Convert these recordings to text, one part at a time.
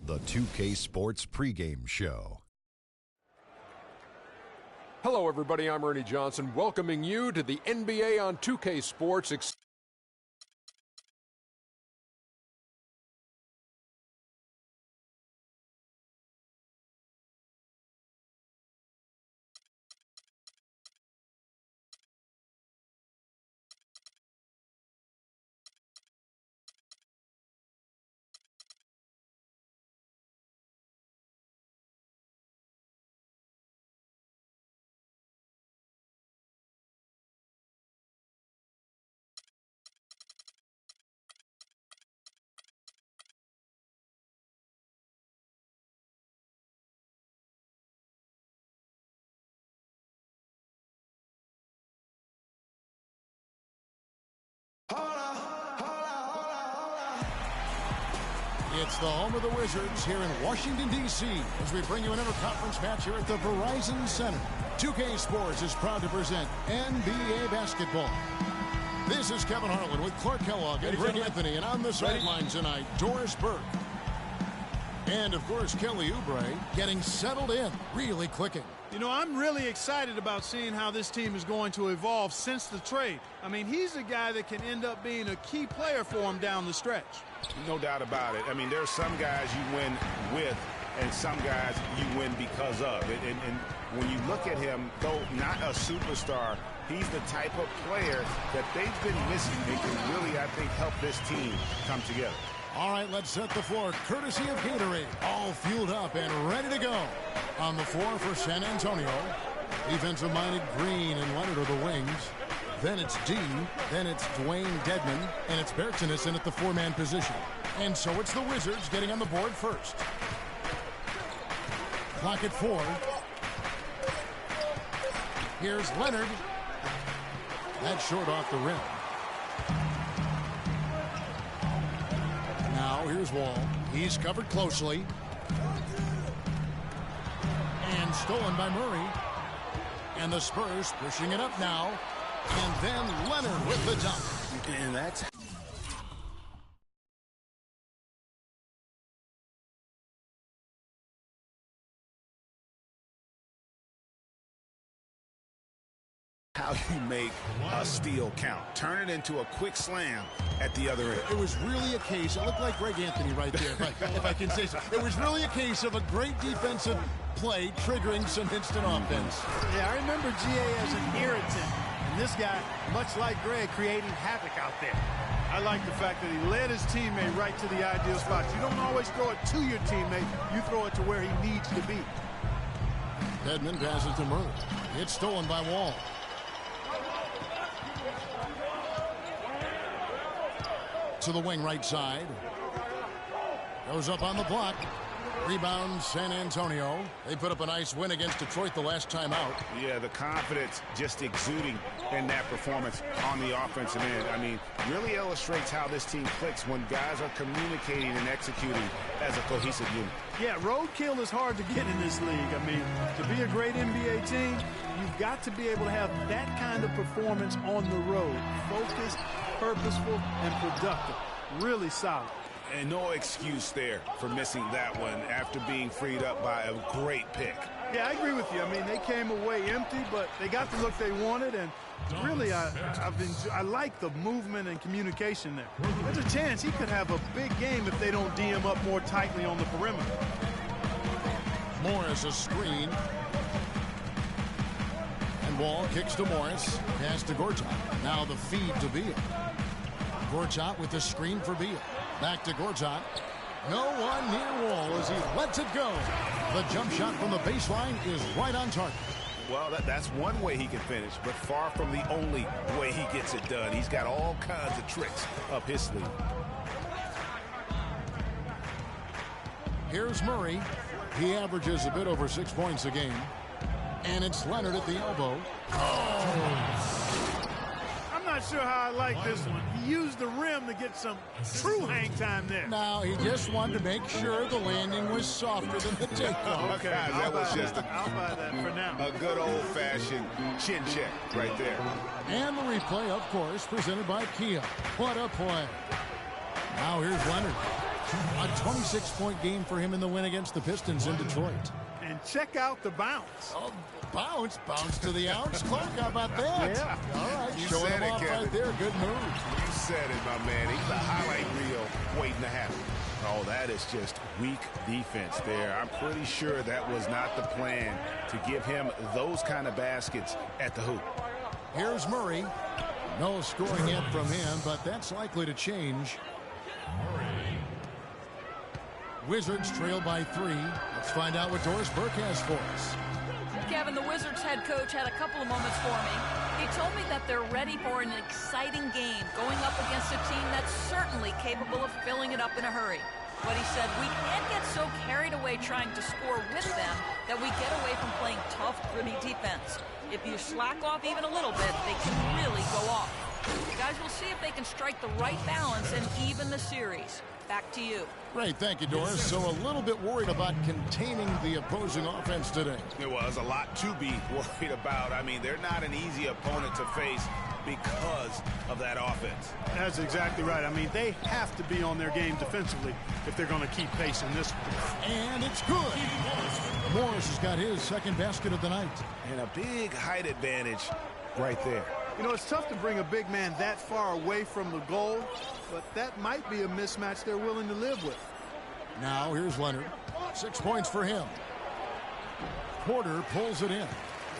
The 2K Sports pregame show. Hello, everybody. I'm Ernie Johnson, welcoming you to the NBA on 2K Sports. It's the home of the Wizards here in Washington, D.C. as we bring you an interconference match here at the Verizon Center. 2K Sports is proud to present NBA basketball. This is Kevin Harlan with Clark Kellogg and Greg Anthony, and on the sidelines tonight, Doris Burke. And, of course, Kelly Oubre getting settled in, really clicking. You know, I'm really excited about seeing how this team is going to evolve since the trade. I mean, he's a guy that can end up being a key player for him down the stretch. No doubt about it. I mean, there are some guys you win with and some guys you win because of. And when you look at him, though not a superstar, he's the type of player that they've been missing. They can really, I think, help this team come together. All right, let's set the floor. Courtesy of Gatorade. All fueled up and ready to go. On the floor for San Antonio. Defensive-minded Green and Leonard are the wings. Then it's D. Then it's Dwayne Dedman. And it's Bertsinison at the four-man position. And so it's the Wizards getting on the board first. Clock at 4. Here's Leonard. That's short off the rim. Now here's Wall. He's covered closely. And stolen by Murray. And the Spurs pushing it up now. And then Leonard with the dunk. And that's how you make a steal count. Turn it into a quick slam at the other end. It was really a case, it looked like Greg Anthony right there, if I can say so. It was really a case of a great defensive play triggering some instant offense. Yeah, I remember GA as an irritant. And this guy, much like Greg, creating havoc out there. I like the fact that he led his teammate right to the ideal spot. You don't always throw it to your teammate. You throw it to where he needs to be. Dedman passes to Murray. It's stolen by Wall. To the wing right side. Goes up on the block. Rebound San Antonio. They put up a nice win against Detroit the last time out. Yeah, the confidence just exuding in that performance on the offensive end. I mean, really illustrates how this team clicks when guys are communicating and executing as a cohesive unit. Yeah, roadkill is hard to get in this league. I mean, to be a great NBA team, you've got to be able to have that kind of performance on the road. Focused, purposeful, and productive. Really solid. And no excuse there for missing that one after being freed up by a great pick. Yeah, I agree with you. I mean, they came away empty, but they got the look they wanted, and really, I like the movement and communication there. There's a chance he could have a big game if they don't D him up more tightly on the perimeter. Morris a screen. And Wall kicks to Morris. Pass to Gortat. Now the feed to Beal. Gortat with the screen for Beal. Back to Gortat. No one near Wall as he lets it go. The jump shot from the baseline is right on target. Well, that's one way he can finish, but far from the only way he gets it done. He's got all kinds of tricks up his sleeve. Here's Murray. He averages a bit over 6 points a game. And it's Leonard at the elbow. I'm not sure how I like this one. He used the rim to get some true hang time there. Now, he just wanted to make sure the landing was softer than the takeoff. Okay, that was just I'll buy that for now. A good old-fashioned chin check right there. And the replay, of course, presented by Kia. What a play. Now here's Leonard. A 26-point game for him in the win against the Pistons in Detroit. And check out the bounce. Oh, bounce to the ounce. Clark, how about that? Yeah. All right, You showing said him it, off Kevin. right there. Good move. You said it, my man. He's a highlight reel waiting to happen. Oh, that is just weak defense there. I'm pretty sure that was not the plan to give him those kind of baskets at the hoop. Here's Murray. No scoring yet from him, but that's likely to change. Wizards trail by 3. Let's find out what Doris Burke has for us. Kevin, the Wizards head coach had a couple of moments for me. He told me that they're ready for an exciting game, going up against a team that's certainly capable of filling it up in a hurry. But he said, we can't get so carried away trying to score with them that we get away from playing tough, gritty defense. If you slack off even a little bit, they can really go off. Guys, we'll see if they can strike the right balance and even the series. Back to you. Great, thank you, Doris. So a little bit worried about containing the opposing offense today. It was a lot to be worried about. I mean, they're not an easy opponent to face because of that offense. That's exactly right. I mean, they have to be on their game defensively if they're going to keep pace in this one. And it's good. Morris has got his second basket of the night. And a big height advantage right there. You know, it's tough to bring a big man that far away from the goal, but that might be a mismatch they're willing to live with. Now here's Leonard. 6 points for him. Porter pulls it in.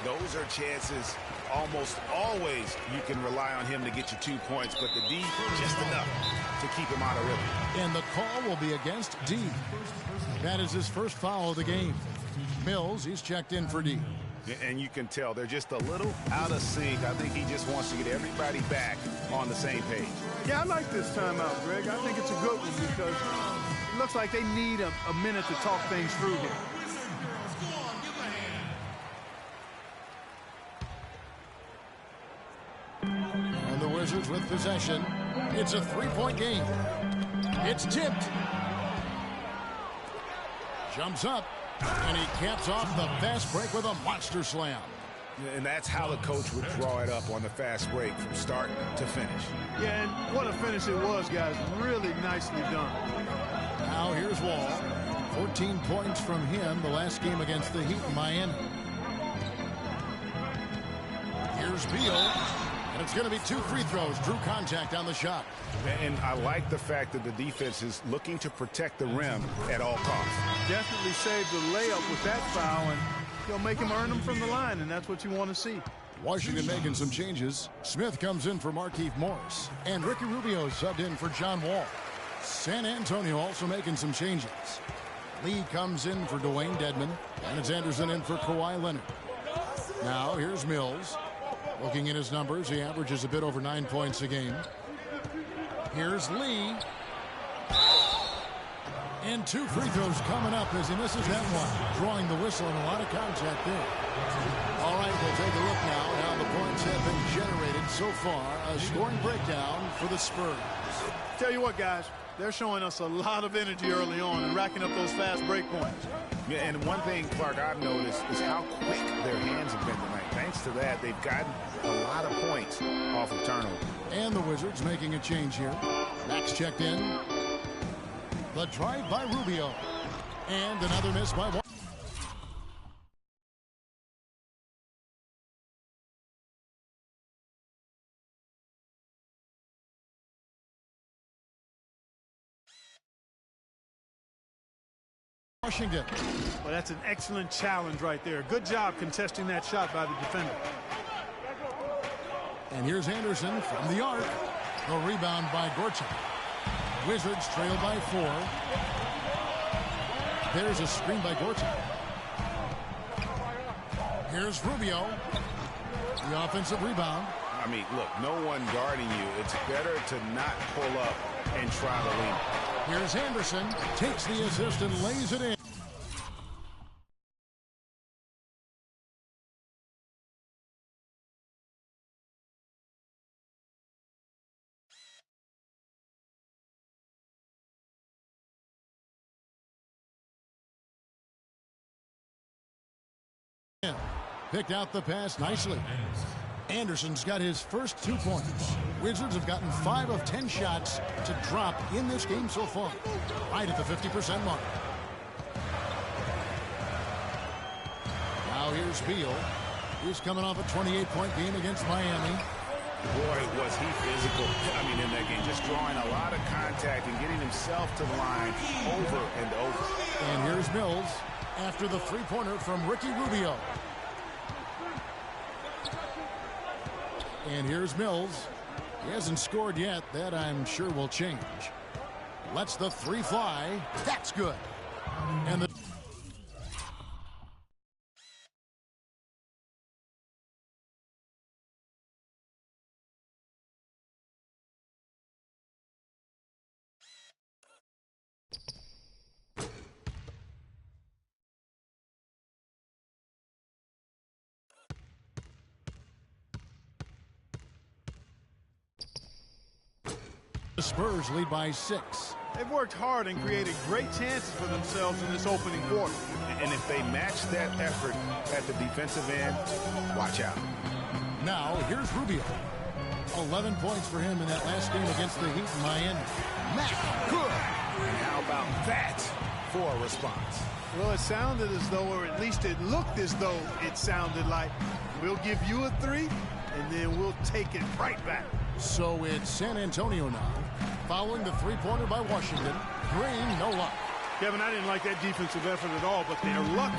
Those are chances almost always you can rely on him to get you 2 points, but the D just enough to keep him out of rhythm. And the call will be against D. That is his first foul of the game. Mills, he's checked in for D. And you can tell they're just a little out of sync. I think he just wants to get everybody back on the same page. Yeah, I like this timeout, Greg. I think it's a good one because it looks like they need a minute to talk things through here. And the Wizards with possession. It's a 3-point game. It's tipped. Jumps up. And he caps off the fast break with a monster slam. And that's how the coach would draw it up on the fast break from start to finish. Yeah, and what a finish it was, guys. Really nicely done. Now here's Wall. 14 points from him the last game against the Heat in Miami. Here's Beal. And it's going to be 2 free throws. Drew contact on the shot. And I like the fact that the defense is looking to protect the rim at all costs. Definitely saved the layup with that foul, and he'll make him earn them from the line, and that's what you want to see. Washington making some changes. Smith comes in for Markieff Morris. And Ricky Rubio subbed in for John Wall. San Antonio also making some changes. Lee comes in for Dwayne Dedmon. And it's Anderson in for Kawhi Leonard. Now here's Mills. Looking at his numbers, he averages a bit over 9 points a game. Here's Lee. And 2 free throws coming up as he misses that one. Drawing the whistle and a lot of contact there. All right, we'll take a look now at how the points have been generated so far. A scoring breakdown for the Spurs. Tell you what, guys, they're showing us a lot of energy early on and racking up those fast break points. Yeah, and one thing, Clark, I've noticed is how quick their hands have been tonight. Thanks to that, they've gotten a lot of points off of turnover. And the Wizards making a change here. Max checked in. The drive by Rubio. And another miss by Wall. Washington. Well, that's an excellent challenge right there. Good job contesting that shot by the defender. And here's Anderson from the arc. The rebound by Gortat. Wizards trail by 4. There's a screen by Gortat. Here's Rubio. The offensive rebound. I mean, look, no one guarding you. It's better to not pull up and try to lean. Here's Anderson. Takes the assist and lays it in. Picked out the pass nicely. Anderson's got his first 2 points. Wizards have gotten 5 of 10 shots to drop in this game so far. Right at the 50% mark. Now here's Beal. He's coming off a 28-point game against Miami. Boy, was he physical. I mean, in that game, just drawing a lot of contact and getting himself to the line over and over. And here's Mills after the three-pointer from Ricky Rubio. And here's Mills. He hasn't scored yet. That, I'm sure, will change. Lets the three fly. That's good. And the Spurs lead by 6. They've worked hard and created great chances for themselves in this opening quarter. And if they match that effort at the defensive end, watch out. Now, here's Rubio. 11 points for him in that last game against the Heat in Miami. Mack, good. And how about that for a response? Well, it sounded as though, or at least it looked as though it sounded like, we'll give you a 3, and then we'll take it right back. So it's San Antonio now, following the three-pointer by Washington. Green, no luck. Kevin, I didn't like that defensive effort at all, but they're lucky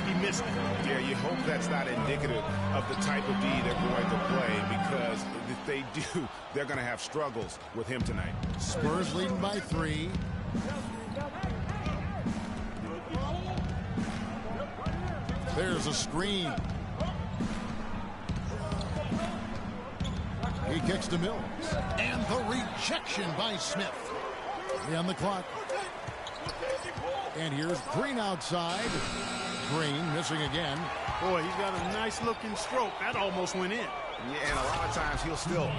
he missed it. Yeah, you hope that's not indicative of the type of D they're going to play, because if they do, they're going to have struggles with him tonight. Spurs leading by 3. There's a screen. He kicks to Mills. And the rejection by Smith. On the clock. And here's Green outside. Green missing again. Boy, he's got a nice looking stroke. That almost went in. Yeah, and a lot of times he'll still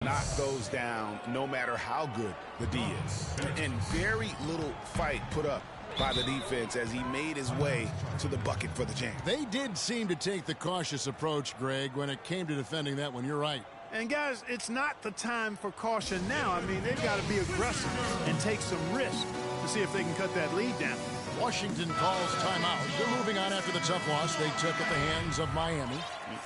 knock those down no matter how good the D is. And very little fight put up by the defense as he made his way to the bucket for the jam. They did seem to take the cautious approach, Greg, when it came to defending that one. You're right. And guys, it's not the time for caution now. I mean, they've got to be aggressive and take some risk to see if they can cut that lead down. Washington calls timeout. They're moving on after the tough loss they took at the hands of Miami.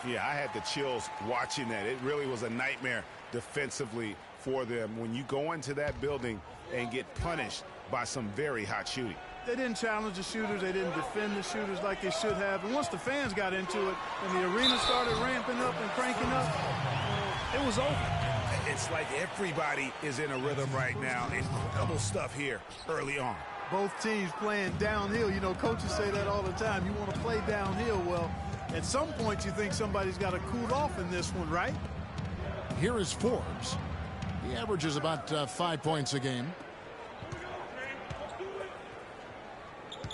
Yeah, I had the chills watching that. It really was a nightmare defensively for them when you go into that building and get punished by some very hot shooting. They didn't challenge the shooters. They didn't defend the shooters like they should have. And once the fans got into it and the arena started ramping up and cranking up, it was over. It's like everybody is in a rhythm right now. Incredible stuff here early on. Both teams playing downhill. You know, coaches say that all the time. You want to play downhill. Well, at some point you think somebody's got to cool off in this one, right? Here is Forbes. He averages about 5 points a game.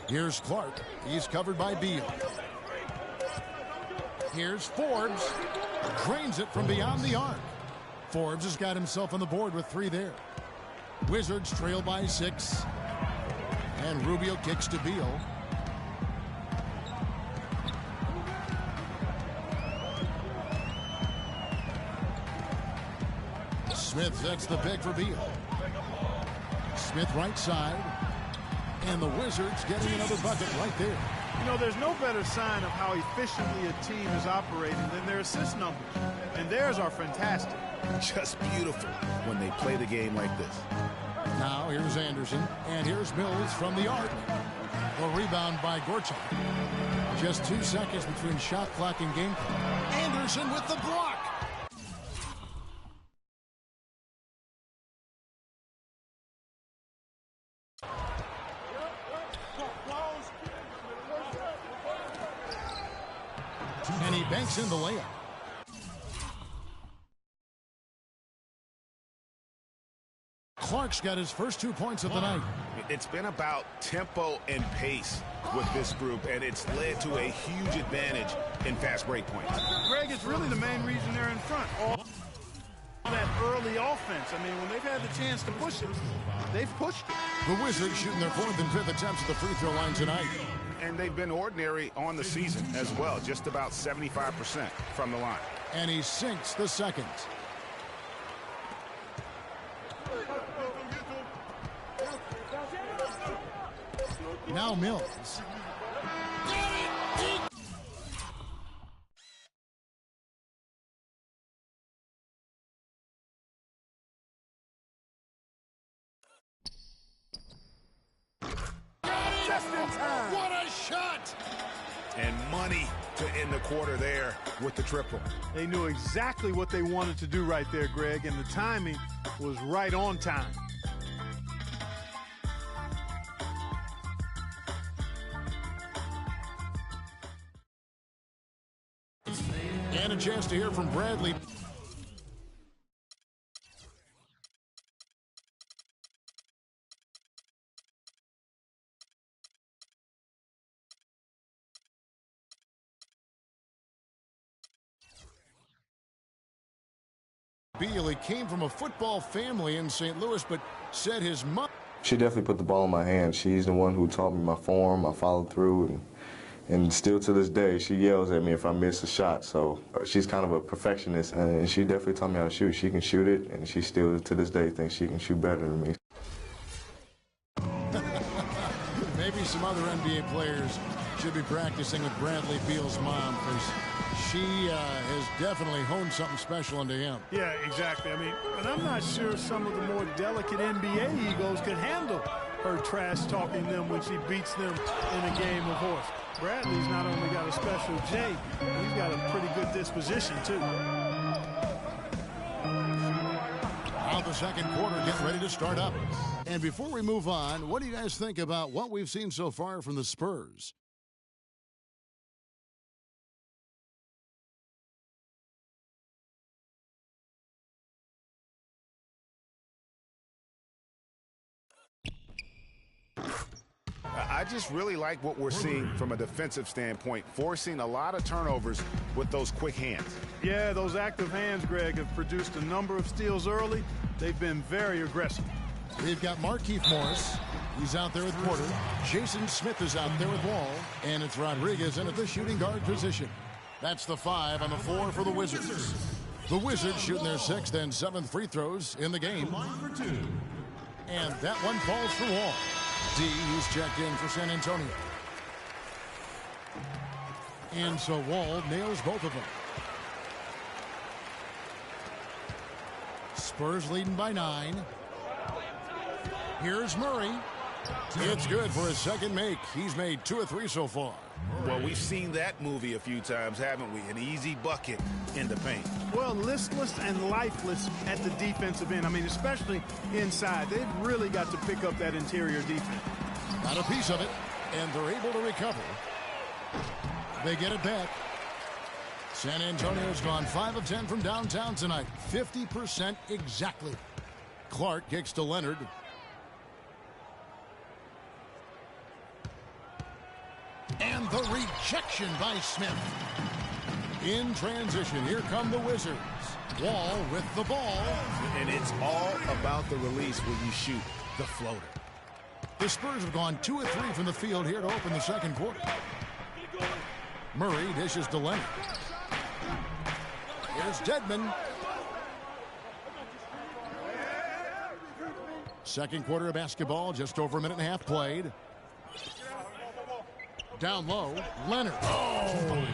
Here's Clark. He's covered by Beal. Here's Forbes. Drains it from beyond the arc. Forbes has got himself on the board with 3 there. Wizards trail by 6. And Rubio kicks to Beal. Smith sets the pick for Beal. Smith right side. And the Wizards getting another bucket right there. You know, there's no better sign of how efficiently a team is operating than their assist numbers. And theirs are fantastic. Just beautiful when they play the game like this. Now here's Anderson. And here's Mills from the arc. A rebound by Gorchak. Just 2 seconds between shot clock and game clock. Anderson with the block. And he banks in the layup. Clark's got his first 2 points of the night. It's been about tempo and pace with this group, and it's led to a huge advantage in fast break points. Greg, it's really the main reason they're in front. All that early offense. I mean, when they've had the chance to push it, they've pushed it. The Wizards shooting their 4th and 5th attempts at the free throw line tonight. And they've been ordinary on the season as well, just about 75% from the line. And he sinks the second. Now Mills. Just in time. What a shot! And money to end the quarter there with the triple. They knew exactly what they wanted to do right there, Greg, and the timing was right on time. And a chance to hear from Bradley. Beal, he came from a football family in St. Louis, but said his mom. She definitely put the ball in my hand. She's the one who taught me my form, my follow through, and still to this day, she yells at me if I miss a shot. So she's kind of a perfectionist, and she definitely taught me how to shoot. She can shoot it, and she still to this day thinks she can shoot better than me. Maybe some other NBA players should be practicing with Bradley Beal's mom, because she has definitely honed something special into him. Yeah, exactly. I mean, and I'm not sure some of the more delicate NBA egos can handle her trash talking them when she beats them in a game of horse. Bradley's not only got a special J, he's got a pretty good disposition, too. Now the second quarter getting ready to start up. And before we move on, what do you guys think about what we've seen so far from the Spurs? I just really like what we're seeing from a defensive standpoint, forcing a lot of turnovers with those quick hands. Yeah, those active hands, Greg, have produced a number of steals early. They've been very aggressive. We've got Markieff Morris. He's out there with Porter. Jason Smith is out there with Wall. And it's Rodriguez in at the shooting guard position. That's the 5 on the floor for the Wizards. The Wizards shooting their 6th and 7th free throws in the game. And that one falls for Wall. D, who's checked in for San Antonio. And so Wall nails both of them. Spurs leading by 9. Here's Murray. It's good for his second make. He's made 2 of 3 so far. Well, we've seen that movie a few times, haven't we? An easy bucket in the paint. Well, listless and lifeless at the defensive end. I mean, especially inside. They've really got to pick up that interior defense. Got a piece of it, and they're able to recover. They get it back. San Antonio's gone 5 of 10 from downtown tonight. 50% exactly. Clark kicks to Leonard. And the rejection by Smith. In transition, here come the Wizards. Wall with the ball. And it's all about the release when you shoot the floater. The Spurs have gone 2 of 3 from the field here to open the second quarter. Murray dishes to Leonard. Here's Dedmon. Second quarter of basketball, just over a minute and a half played. Down low, Leonard. Oh!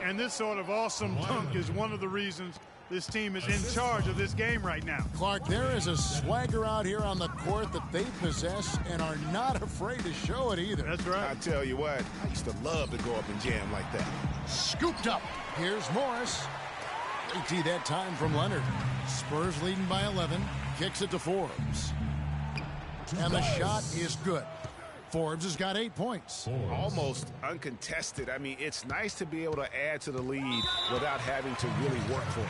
And this sort of awesome dunk is one of the reasons this team is in charge of this game right now. Clark, there is a swagger out here on the court that they possess and are not afraid to show it either. That's right. I tell you what, I used to love to go up and jam like that. Scooped up. Here's Morris. AT that time from Leonard. Spurs leading by 11. Kicks it to Forbes. And the shot is good. Forbes has got 8 points. Almost uncontested. I mean, it's nice to be able to add to the lead without having to really work for it.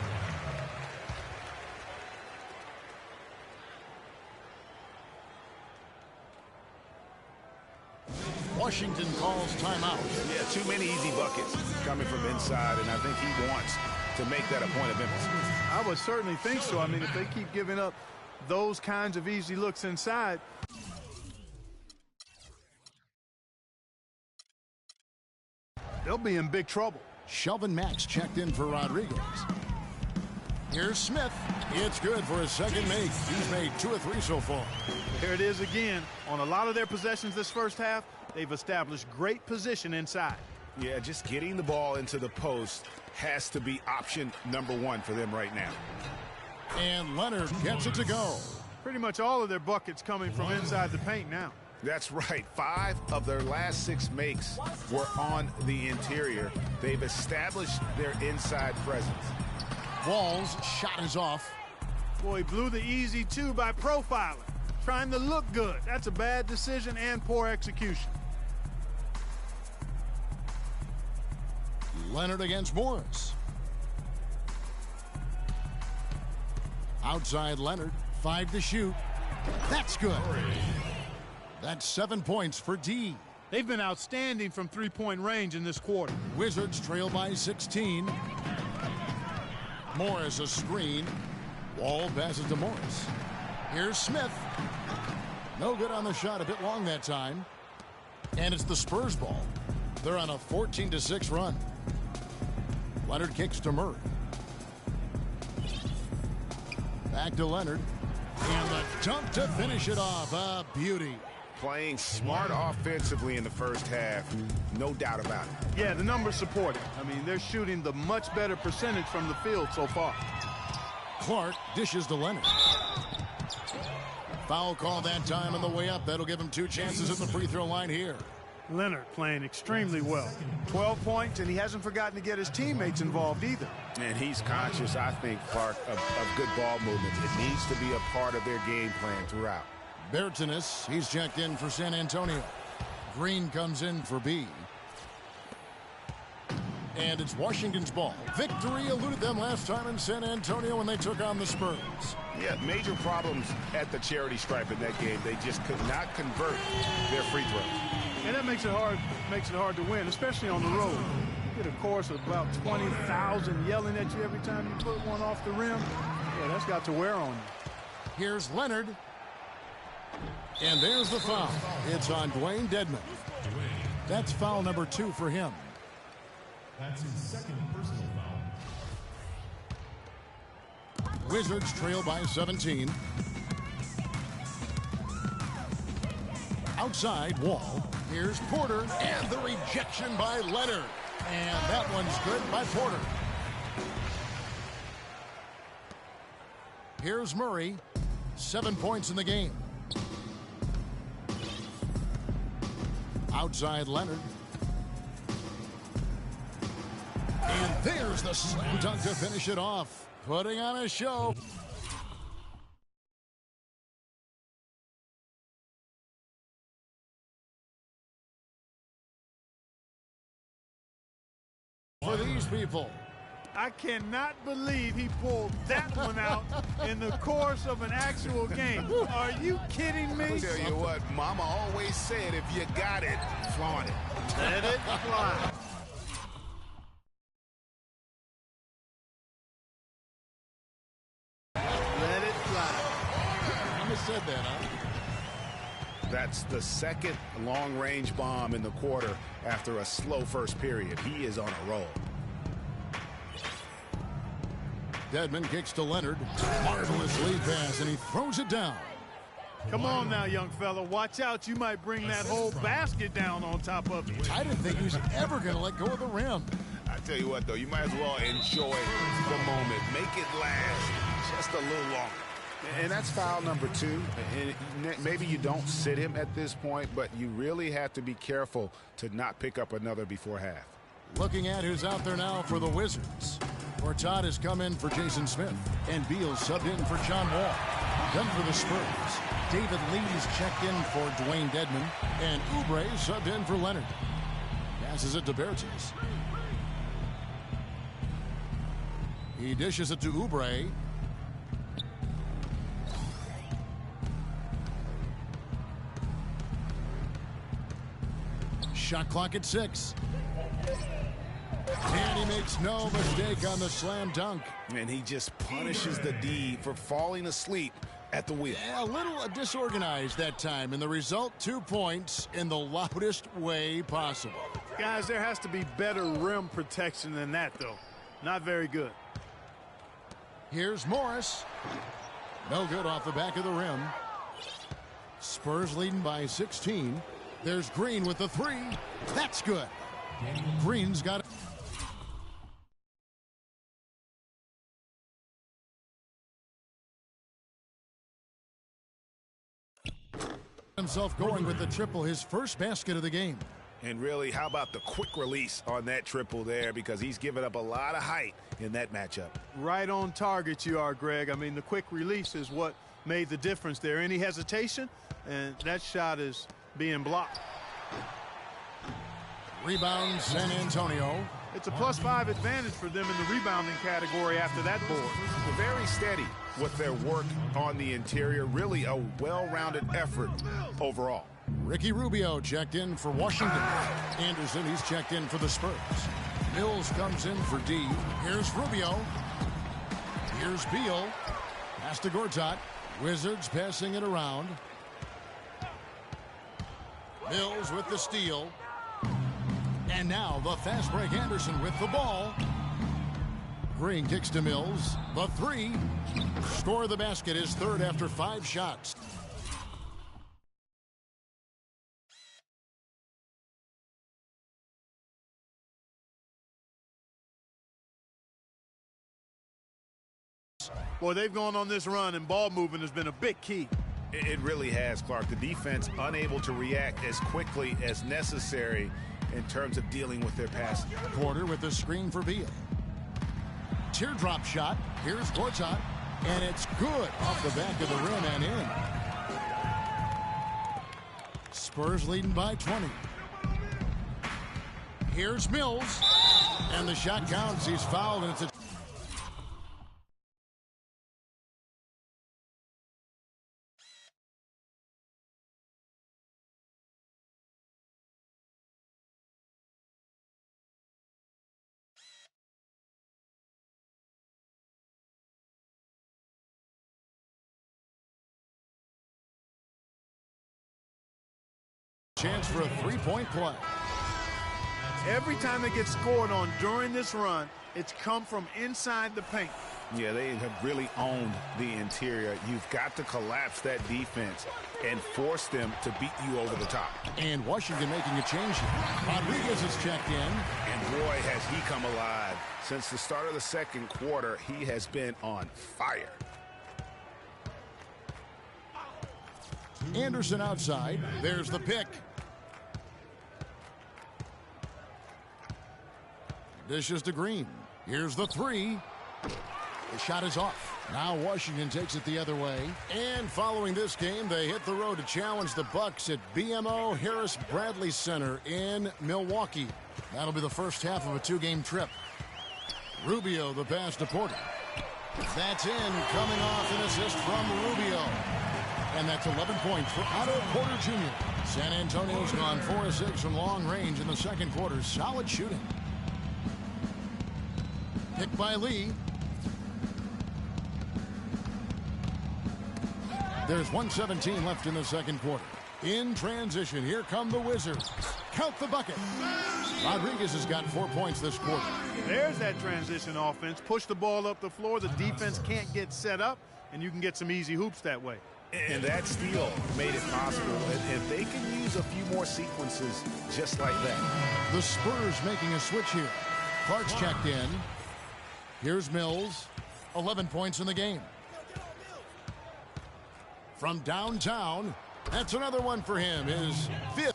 Washington calls timeout. Yeah, too many easy buckets coming from inside, and I think he wants to make that a point of emphasis. I would certainly think so. I mean, if they keep giving up those kinds of easy looks inside. They'll be in big trouble. Shelvin Max checked in for Rodriguez. Here's Smith. It's good for his second make. He's made 2 or 3 so far. Here it is again. On a lot of their possessions this first half, they've established great position inside. Yeah, just getting the ball into the post has to be option number 1 for them right now. And Leonard gets it to go. Pretty much all of their buckets coming from inside the paint now. That's right. 5 of their last 6 makes were on the interior. They've established their inside presence. Wall's shot is off. Boy, he blew the easy 2 by profiling. Trying to look good. That's a bad decision and poor execution. Leonard against Morris. Outside Leonard. 5 to shoot. That's good. That's 7 points for D. They've been outstanding from three-point range in this quarter. Wizards trail by 16. Morris a screen. Wall passes to Morris. Here's Smith. No good on the shot. A bit long that time. And it's the Spurs ball. They're on a 14-6 run. Leonard kicks to Murray. Back to Leonard. And the dunk to finish it off. A beauty. Playing smart offensively in the first half, no doubt about it. Yeah, the numbers support it. I mean, they're shooting the much better percentage from the field so far. Clark dishes to Leonard. Foul call that time on the way up. That'll give him 2 chances at the free throw line here. Leonard playing extremely well. 12 points, and he hasn't forgotten to get his teammates involved either. And he's conscious, I think, Clark, of good ball movement. It needs to be a part of their game plan throughout. Bertanis, he's checked in for San Antonio. Green comes in for B. And it's Washington's ball. Victory eluded them last time in San Antonio when they took on the Spurs. Yeah, major problems at the charity stripe in that game. They just could not convert their free throws. And that makes it hard to win, especially on the road. You get a chorus of about 20,000 yelling at you every time you put one off the rim. Yeah, that's got to wear on you. Here's Leonard. And there's the foul. It's on Dwayne Dedmon. That's foul number 2 for him. That's his second personal foul. Wizards trail by 17. Outside Wall. Here's Porter. And the rejection by Leonard. And that one's good by Porter. Here's Murray. 7 points in the game. Outside Leonard. And there's the slam dunk to finish it off. Putting on a show. For these people. I cannot believe he pulled that one out in the course of an actual game. Are you kidding me? I'll tell you what, Mama always said, if you got it, flaunt it. Let it fly. Let it fly. Mama said that, huh? That's the second long-range bomb in the quarter after a slow first period. He is on a roll. Dedmon kicks to Leonard. Marvelous lead pass, and he throws it down. Come on now, young fella. Watch out. You might bring that whole basket down on top of you. I didn't think he was ever going to let go of the rim. I tell you what, though, you might as well enjoy the moment. Make it last just a little longer. And that's foul number 2. And maybe you don't sit him at this point, but you really have to be careful to not pick up another before half. Looking at who's out there now for the Wizards. Todd has come in for Jason Smith. And Beal subbed in for John Wall. Then for the Spurs, David Lee's checked in for Dwayne Dedmon. And Oubre subbed in for Leonard. Passes it to Bertans. He dishes it to Oubre. Shot clock at 6. And he makes no mistake on the slam dunk. And he just punishes the D for falling asleep at the wheel. Yeah, a little disorganized that time, and the result, 2 points in the loudest way possible. Guys, there has to be better rim protection than that, though. Not very good. Here's Morris. No good off the back of the rim. Spurs leading by 16. There's Green with the three. That's good. Green's got it. Himself going with the triple, his first basket of the game. And really, how about the quick release on that triple there, because he's given up a lot of height in that matchup. Right on target you are, Greg. I mean, the quick release is what made the difference there. Any hesitation, and that shot is being blocked. Rebound, San Antonio. It's a +5 advantage for them in the rebounding category after that board. Very steady with their work on the interior. Really a well-rounded effort overall. Ricky Rubio checked in for Washington. Anderson, he's checked in for the Spurs. Mills comes in for D. Here's Rubio. Here's Beal. Pass to Gortat. Wizards passing it around. Mills with the steal. And now the fast break. Anderson with the ball. Green kicks to Mills. The three. Score the basket, his third after 5 shots. Boy, they've gone on this run, and ball movement has been a big key. It really has, Clark. The defense unable to react as quickly as necessary in terms of dealing with their passing. Porter with the screen for Beal. Teardrop shot. Here's Gortat. And it's good off the back of the rim and in. Spurs leading by 20. Here's Mills. And the shot counts. He's fouled, and it's a chance for a three-point play. Every time they get scored on during this run, it's come from inside the paint. Yeah, they have really owned the interior. You've got to collapse that defense and force them to beat you over the top. And Washington making a change here. Rodriguez is checked in. And boy, has he come alive. Since the start of the second quarter, he has been on fire. Anderson outside. There's the pick. Dishes to Green. Here's the three. The shot is off. Now Washington takes it the other way. And following this game, they hit the road to challenge the Bucks at BMO Harris Bradley Center in Milwaukee. That'll be the first half of a 2-game trip. Rubio, the pass to Porter. That's in, coming off an assist from Rubio. And that's 11 points for Otto Porter Jr. San Antonio's gone 4 of 6 from long range in the second quarter. Solid shooting. Picked by Lee. There's 1:17 left in the second quarter. In transition, here come the Wizards. Count the bucket. Rodriguez has got 4 points this quarter. There's that transition offense. Push the ball up the floor. The defense can't get set up, and you can get some easy hoops that way. And that steal made it possible. And if they can use a few more sequences just like that. The Spurs making a switch here. Clark's checked in. Here's Mills. 11 points in the game. From downtown, that's another one for him. His 5th.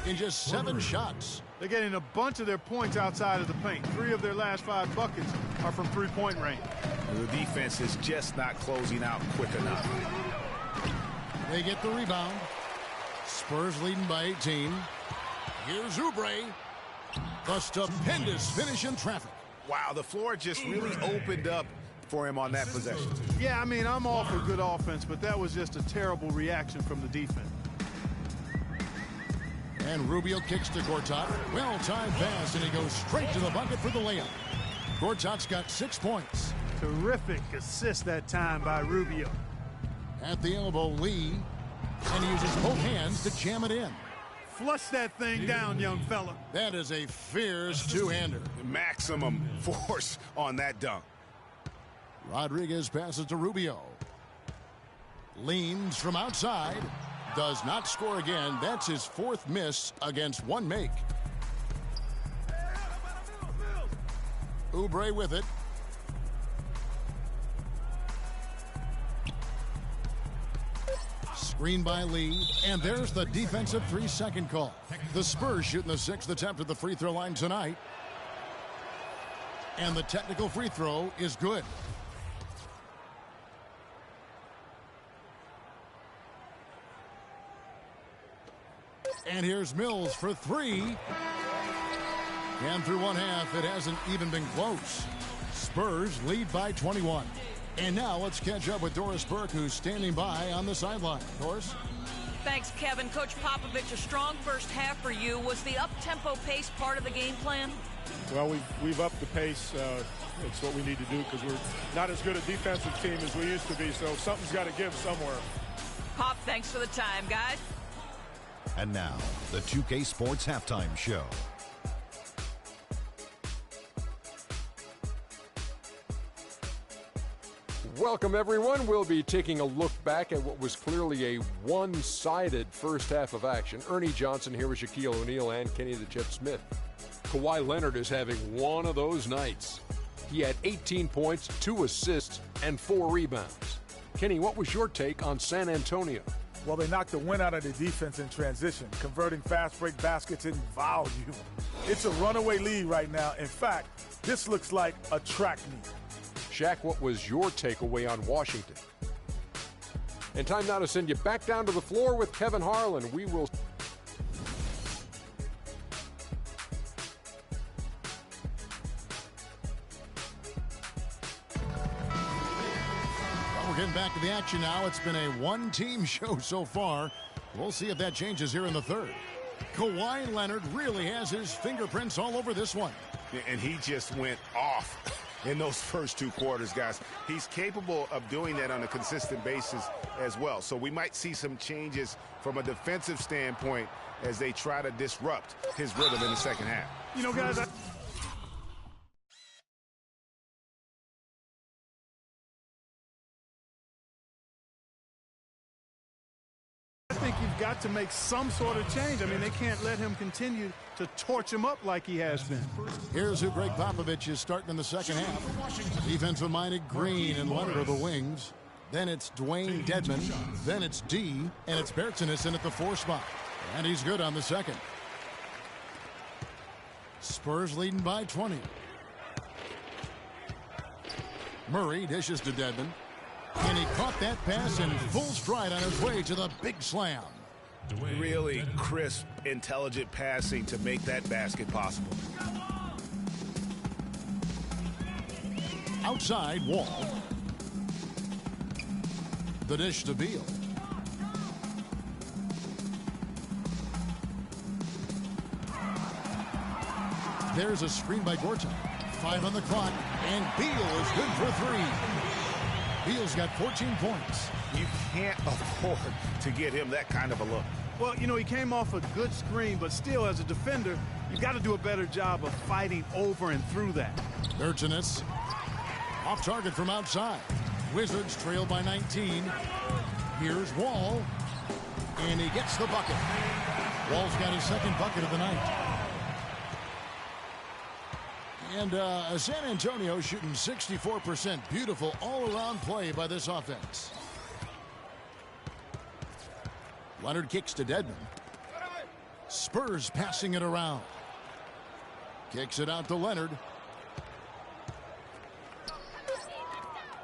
In just 7 shots. They're getting a bunch of their points outside of the paint. 3 of their last 5 buckets are from three-point range. The defense is just not closing out quick enough. They get the rebound. Spurs leading by 18. Here's Oubre. A stupendous finish in traffic. Wow, the floor just really opened up for him on that possession. Yeah, I mean, I'm all for good offense, but that was just a terrible reaction from the defense. And Rubio kicks to Gortat. Well-timed pass, and he goes straight to the bucket for the layup. Gortat's got 6 points. Terrific assist that time by Rubio. At the elbow, Lee. And he uses both hands to jam it in. Flush that thing down, young fella. That is a fierce two-hander. Maximum force on that dunk. Rodriguez passes to Rubio. Leans from outside. Does not score again. That's his 4th miss against 1 make. Oubre with it. Screen by Lee, and there's the defensive 3-second call. The Spurs shooting the 6th attempt at the free throw line tonight. And the technical free throw is good. And here's Mills for 3. And through 1 half, it hasn't even been close. Spurs lead by 21. And now let's catch up with Doris Burke, who's standing by on the sideline. Doris? Thanks, Kevin. Coach Popovich, a strong first half for you. Was the up-tempo pace part of the game plan? Well, we've upped the pace. It's what we need to do because we're not as good a defensive team as we used to be, so something's got to give somewhere. Pop, thanks for the time, guys. And now, the 2K Sports Halftime Show. Welcome, everyone. We'll be taking a look back at what was clearly a one-sided first half of action. Ernie Johnson here with Shaquille O'Neal and Kenny the Jet Smith. Kawhi Leonard is having one of those nights. He had 18 points, 2 assists, and 4 rebounds. Kenny, what was your take on San Antonio? Well, they knocked the wind out of the defense in transition, converting fast break baskets in volume. It's a runaway lead right now. In fact, this looks like a track meet. Shaq, what was your takeaway on Washington? And time now to send you back down to the floor with Kevin Harlan. We will... Well, we're getting back to the action now. It's been a one-team show so far. We'll see if that changes here in the third. Kawhi Leonard really has his fingerprints all over this one. And he just went off in those first 2 quarters, guys. He's capable of doing that on a consistent basis as well. So we might see some changes from a defensive standpoint as they try to disrupt his rhythm in the second half. You know, guys, I think you've got to make some sort of change. I mean, they can't let him continue to torch him up like he has been. Here's who Greg Popovich is starting in the second half. Defensive-minded Green and Leonard are the wings. Then it's Dwayne Dedmon. Then it's D. And it's Bertsinson at the 4 spot. And he's good on the second. Spurs leading by 20. Murray dishes to Dedmon. And he caught that pass in full stride on his way to the big slam. Really crisp, intelligent passing to make that basket possible. Outside, Wall. The dish to Beal. There's a screen by Gortat. 5 on the clock, and Beal is good for 3. Beal's got 14 points. You can't afford to get him that kind of a look. Well, you know, he came off a good screen, but still, as a defender, you've got to do a better job of fighting over and through that. Bertsinson off target from outside. Wizards trail by 19. Here's Wall, and he gets the bucket. Wall's got his second bucket of the night. And San Antonio shooting 64%. Beautiful all-around play by this offense. Leonard kicks to Dedmon. Spurs passing it around. Kicks it out to Leonard.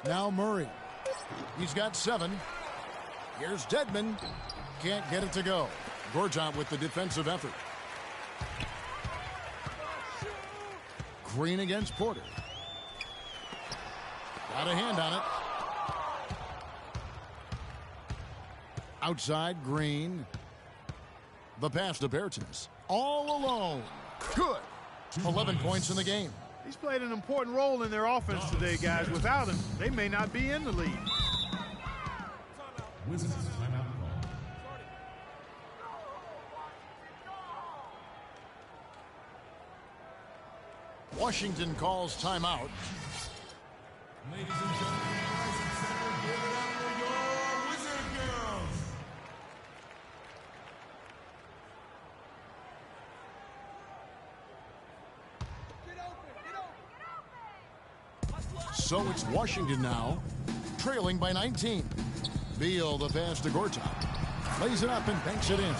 Now Murray. He's got 7. Here's Dedmon. Can't get it to go. Gortat with the defensive effort. Green against Porter. Got a hand on it. Outside, Green. The pass to Bertens. All alone. Good. 11 points in the game. He's played an important role in their offense today, guys. Without him, they may not be in the lead. Wizards timeout call. Washington calls timeout. Ladies and gentlemen, Verizon Center, give it up for your Wizard girls. So it's Washington now, trailing by 19. Beal, the pass to Gortat. Lays it up and banks it in.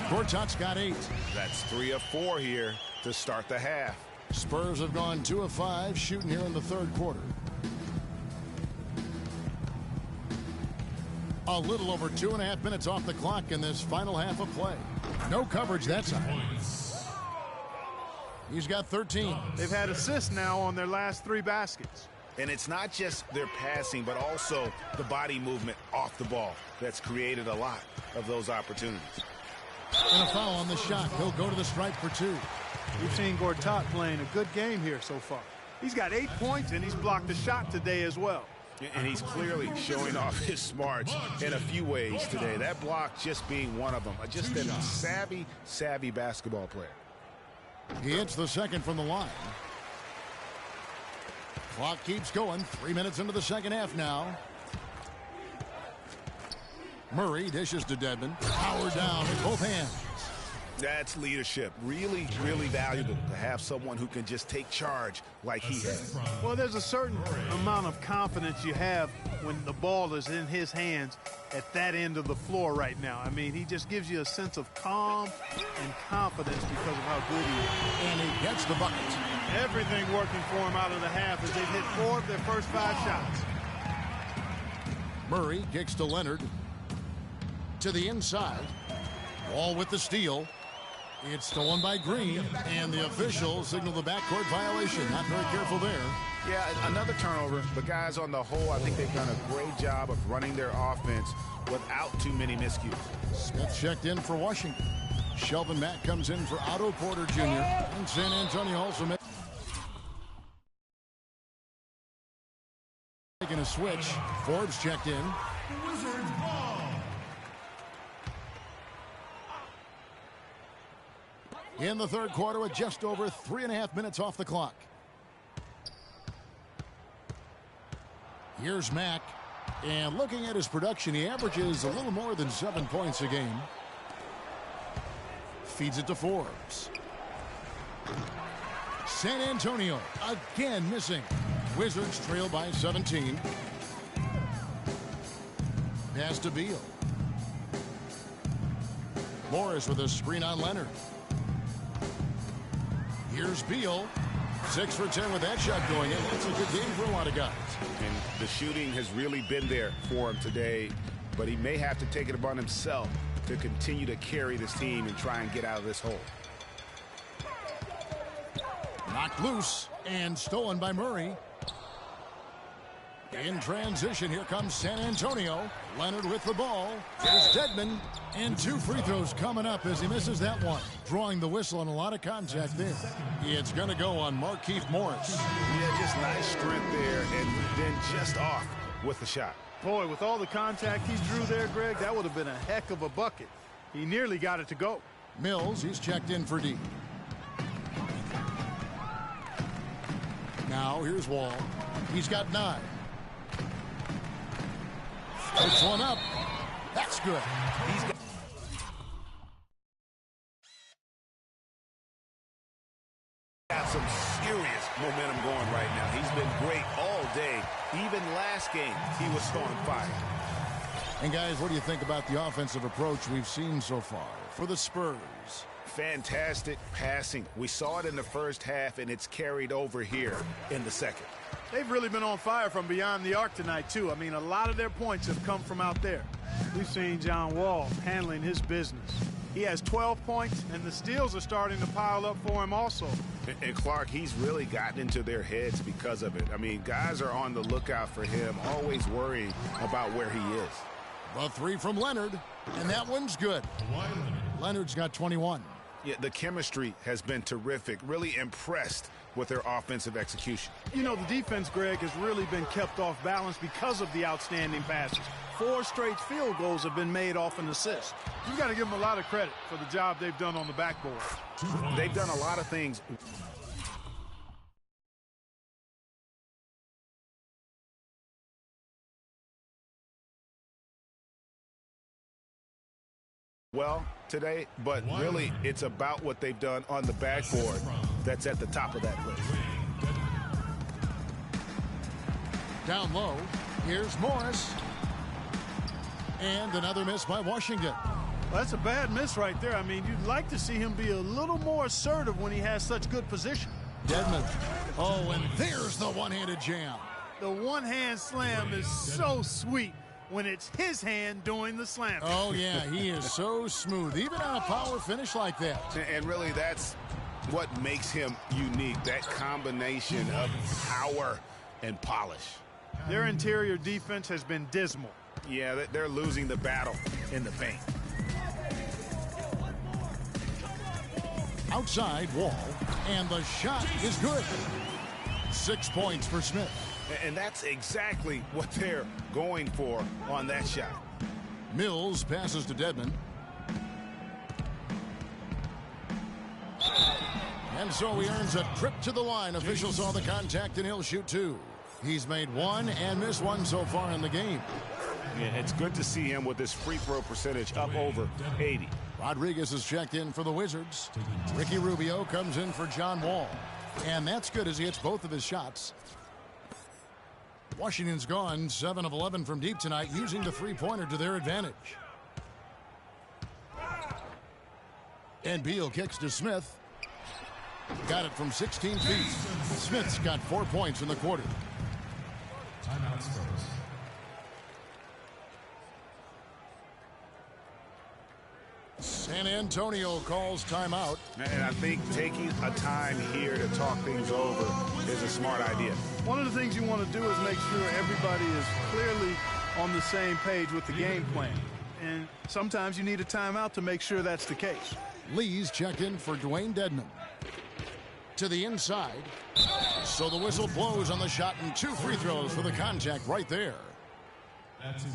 Gortat's got 8. That's 3 of 4 here to start the half. Spurs have gone 2 of 5 shooting here in the third quarter. A little over 2.5 minutes off the clock in this final half of play. No coverage that time. He's got 13. They've had assists now on their last 3 baskets. And it's not just their passing, but also the body movement off the ball that's created a lot of those opportunities. And a foul on the shot. He'll go to the stripe for 2. We've seen Gortat playing a good game here so far. He's got 8 points, and he's blocked a shot today as well. And he's clearly showing off his smarts in a few ways today. That block just being one of them. Just a savvy basketball player. He hits the second from the line. Clock keeps going. 3 minutes into the second half now. Murray dishes to Dedmon. Power down with both hands. That's leadership. Really, really valuable to have someone who can just take charge like he has. Well, there's a certain amount of confidence you have when the ball is in his hands at that end of the floor right now. I mean, he just gives you a sense of calm and confidence because of how good he is. And he gets the bucket. Everything working for him out of the half as they've hit 4 of their first 5 shots. Murray kicks to Leonard. To the inside. Wall with the steal. It's stolen by Green, and the officials signal the backcourt violation. Not very careful there. Yeah, another turnover, but guys, on the whole, I think they've done a great job of running their offense without too many miscues. Smith checked in for Washington. Shelvin Mack comes in for Otto Porter Jr. And San Antonio also making a switch. Forbes checked in. Wizards ball. In the third quarter with just over 3.5 minutes off the clock. Here's Mack. And looking at his production, he averages a little more than 7 points a game. Feeds it to Forbes. San Antonio again missing. Wizards trail by 17. Pass to Beal. Morris with a screen on Leonard. Here's Beal. 6 for 10 with that shot going in. That's a good game for a lot of guys. And the shooting has really been there for him today, but he may have to take it upon himself to continue to carry this team and try and get out of this hole. Knocked loose and stolen by Murray. In transition, here comes San Antonio. Leonard with the ball. Here's Dedmon. And 2 free throws coming up as he misses that one. Drawing the whistle and a lot of contact there. It's going to go on Markieff Morris. Yeah, just nice strength there and then just off with the shot. Boy, with all the contact he drew there, Greg, that would have been a heck of a bucket. He nearly got it to go. Mills, he's checked in for D. Now here's Wall. He's got 9. Puts one up. That's good. He's got some serious momentum going right now. He's been great all day. Even last game, he was on fire. And guys, what do you think about the offensive approach we've seen so far for the Spurs? Fantastic passing. We saw it in the first half, and it's carried over here in the second. They've really been on fire from beyond the arc tonight, too. I mean, a lot of their points have come from out there. We've seen John Wall handling his business. He has 12 points, and the steals are starting to pile up for him also. And Clark, he's really gotten into their heads because of it. I mean, guys are on the lookout for him, always worrying about where he is. The three from Leonard, and that one's good. Leonard's got 21. Yeah, the chemistry has been terrific. Really impressed with their offensive execution. You know, the defense, Greg, has really been kept off balance because of the outstanding passes. 4 straight field goals have been made off an assist. You got to give them a lot of credit for the job they've done on the backboard. They've done a lot of things. Well today, but really it's about what they've done on the backboard that's at the top of that list. Down low, here's Morris. And another miss by Washington. Well, that's a bad miss right there. I mean, you'd like to see him be a little more assertive when he has such good position. Dedmon. Oh, and there's the one-handed jam. The one-hand slam is so sweet when it's his hand doing the slam. Oh, yeah, he is so smooth, even on a power finish like that. And really, that's what makes him unique, that combination of power and polish. Their interior defense has been dismal. Yeah, they're losing the battle in the paint. Outside Wall, and the shot is good. 6 points for Smith. And that's exactly what they're going for on that shot. Mills passes to Dedmon. And so he earns a trip to the line. Officials saw the contact, and he'll shoot 2. He's made 1 and missed 1 so far in the game. Yeah, it's good to see him with his free throw percentage up over 80. Rodriguez is checked in for the Wizards. Ricky Rubio comes in for John Wall. And that's good as he hits both of his shots. Washington's gone 7 of 11 from deep tonight, using the three-pointer to their advantage. And Beal kicks to Smith. Got it from 16 feet. Smith's got 4 points in the quarter. Timeout Spurs. San Antonio calls timeout. And I think taking a time here to talk things over is a smart idea. One of the things you want to do is make sure everybody is clearly on the same page with the game plan. And sometimes you need a timeout to make sure that's the case. Lee's checked in for Dwayne Dedmon. To the inside. So the whistle blows on the shot, and 2 free throws for the contact right there.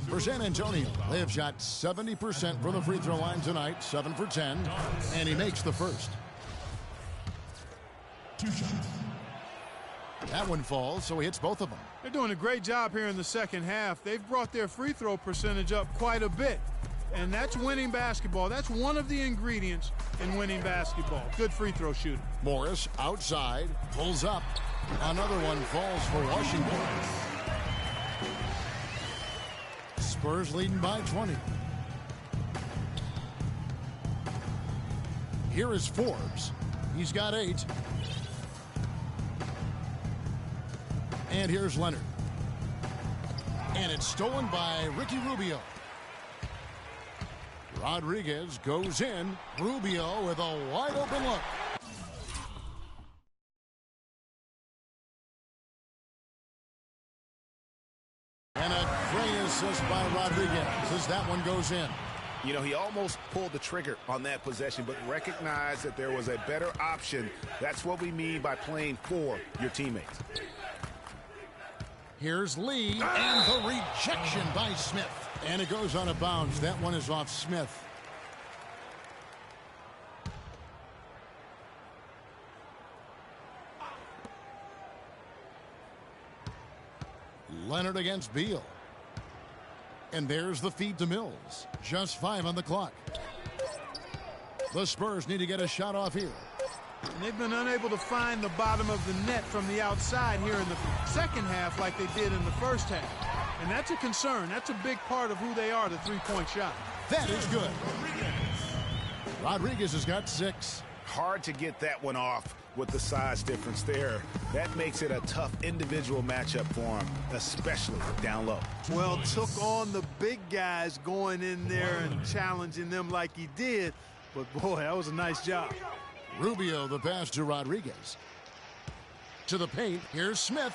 For San Antonio, they have shot 70% from the free throw line tonight, 7 for 10, and he makes the first. 2 shots. That one falls, so he hits both of them. They're doing a great job here in the second half. They've brought their free throw percentage up quite a bit, and that's winning basketball. That's one of the ingredients in winning basketball. Good free throw shooting. Morris outside, pulls up. Another one falls for Washington. Spurs leading by 20. Here is Forbes. He's got 8. And here's Leonard. And it's stolen by Ricky Rubio. Rodriguez goes in. Rubio with a wide open look. And a great assist by Rodriguez as that one goes in. You know, he almost pulled the trigger on that possession, but recognized that there was a better option. That's what we mean by playing for your teammates. Here's Lee, and the rejection by Smith. And it goes out of bounds. That one is off Smith. Leonard against Beal. And there's the feed to Mills. Just 5 on the clock. The Spurs need to get a shot off here. And they've been unable to find the bottom of the net from the outside here in the second half like they did in the first half. And that's a concern. That's a big part of who they are, the three-point shot. That is good. Rodriguez has got 6. Hard to get that one off with the size difference there. That makes it a tough individual matchup for him, especially down low. Well, took on the big guys going in there and challenging them like he did. But, boy, that was a nice job. Rubio, the pass to Rodriguez. To the paint, here's Smith.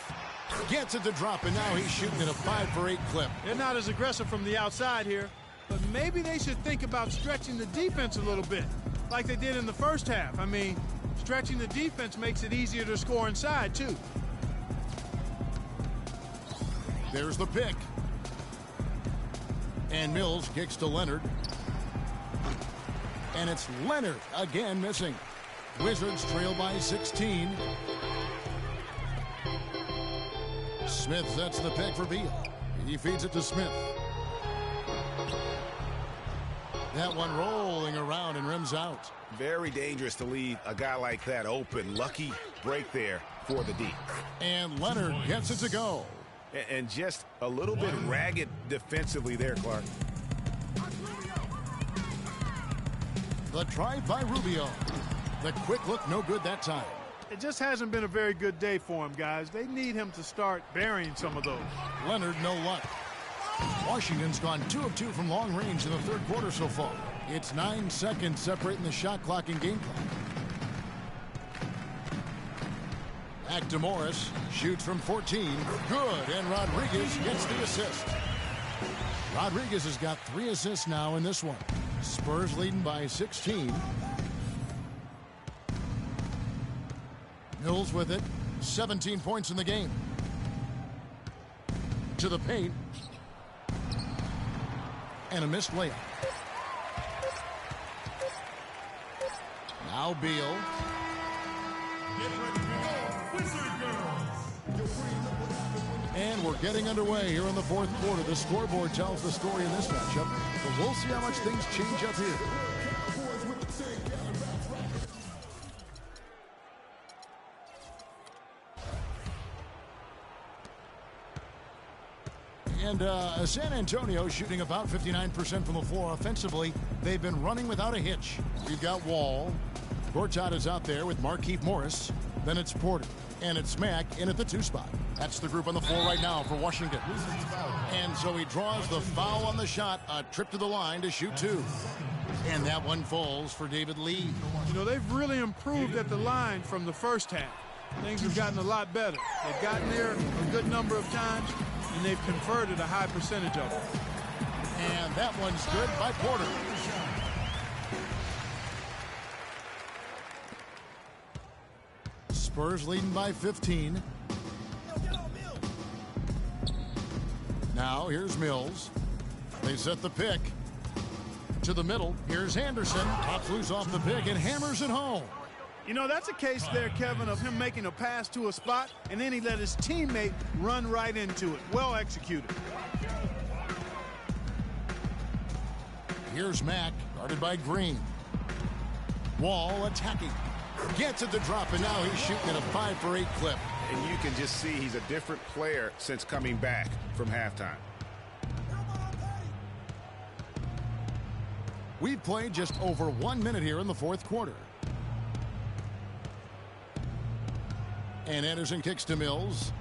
Gets it to drop, and now he's shooting at a 5-for-8 clip. They're not as aggressive from the outside here, but maybe they should think about stretching the defense a little bit, like they did in the first half. I mean, stretching the defense makes it easier to score inside, too. There's the pick. And Mills kicks to Leonard. And it's Leonard again missing. Wizards trail by 16. Smith sets the pick for Beal. He feeds it to Smith. That one rolling around and rims out. Very dangerous to leave a guy like that open. Lucky break there for the D. And Leonard gets it to go. And just a little bit ragged defensively there, Clark. The drive by Rubio. The quick look, no good that time. It just hasn't been a very good day for him, guys. They need him to start burying some of those. Leonard, no luck. Washington's gone 2 of 2 from long range in the third quarter so far. It's 9 seconds separating the shot clock and game clock. Back to Morris. Shoots from 14. Good, and Rodriguez gets the assist. Rodriguez has got 3 assists now in this one. Spurs leading by 16. Mills with it. 17 points in the game. To the paint. And a missed layup. Now Beal. And we're getting underway here in the fourth quarter. The scoreboard tells the story in this matchup, but we'll see how much things change up here. And San Antonio shooting about 59% from the floor offensively. They've been running without a hitch. We've got Wall. Gortat is out there with Markieff Morris. Then it's Porter. And it's Mack in at the 2 spot. That's the group on the floor right now for Washington. And so he draws the foul on the shot. A trip to the line to shoot 2. And that one falls for David Lee. You know, they've really improved at the line from the first half. Things have gotten a lot better. They've gotten there a good number of times, and they've converted a high percentage of it. And that one's good by Porter. Spurs leading by 15. Now here's Mills. They set the pick. To the middle. Here's Anderson. Pops loose off the pick and hammers it home. You know, that's a case there, Kevin, of him making a pass to a spot, and then he let his teammate run right into it. Well executed. Here's Mack, guarded by Green. Wall attacking. Gets it to drop, and now he's shooting at a 5-for-8 clip. And you can just see he's a different player since coming back from halftime. We've played just over 1 minute here in the fourth quarter. And Anderson kicks to Mills.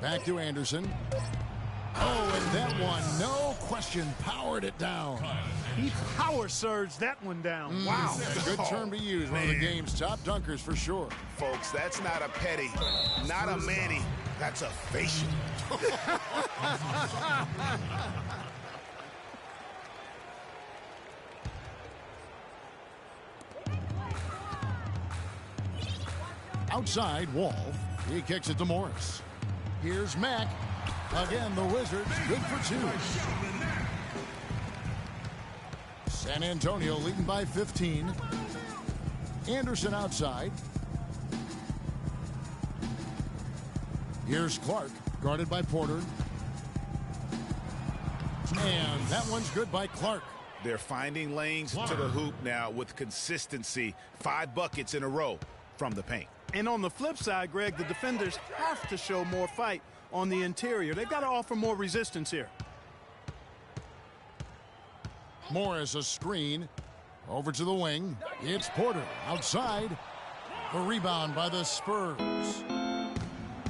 Back to Anderson. Oh, and that one, no question, powered it down. He power surged that one down. Wow. Good term to use. One of the game's top dunkers for sure. Folks, that's not a petty, not a Manny. That's a facial. Outside, Wall. He kicks it to Morris. Here's Mack. Again, the Wizards good for 2. San Antonio leading by 15. Anderson outside. Here's Clark, guarded by Porter. And that one's good by Clark. They're finding lanes to the hoop now with consistency. 5 buckets in a row from the paint. And on the flip side, Greg, the defenders have to show more fight on the interior. They've got to offer more resistance here. Morris a screen. Over to the wing. It's Porter outside. A rebound by the Spurs.